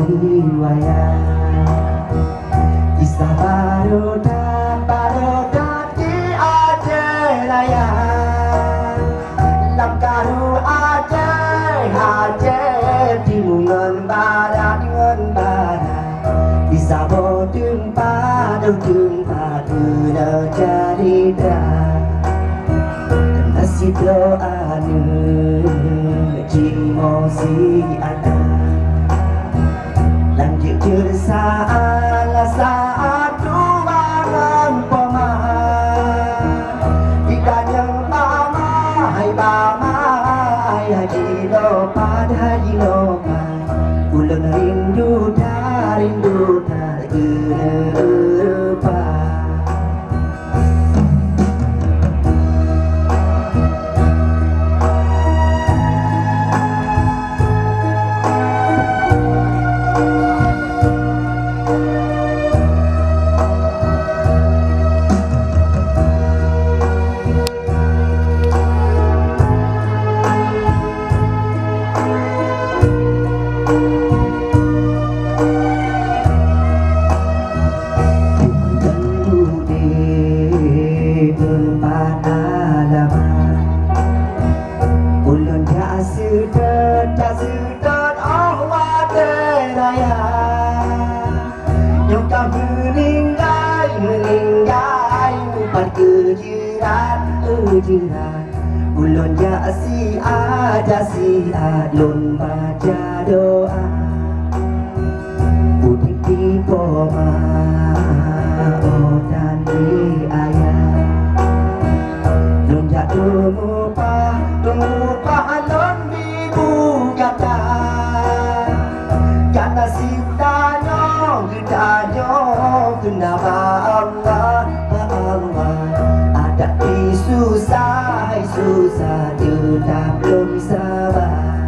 riwayat kisah barodat di Aceh Raya lam karu Aceh timungan barat bisa bodeng padu kena jadi dah nasib lo anu cimosi ada lanjut jursaan saat dumangan pemah tidak yang pamai haji lopan ulun rindu dah genepa sedot awak teraya yang kau meninggai empat kejiran ulun jasi lon baca doa putih tipu dan di ayah lon jatuh mupah lon kata karena siftanyo kenapa Allah ada di susah tetap belum sabar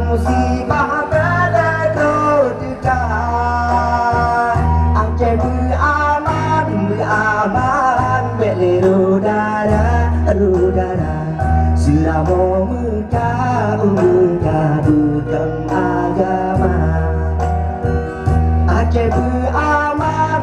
musibah berlaku dekat Aceh beraman beliru dara Selama muka bukan agama Aceh beraman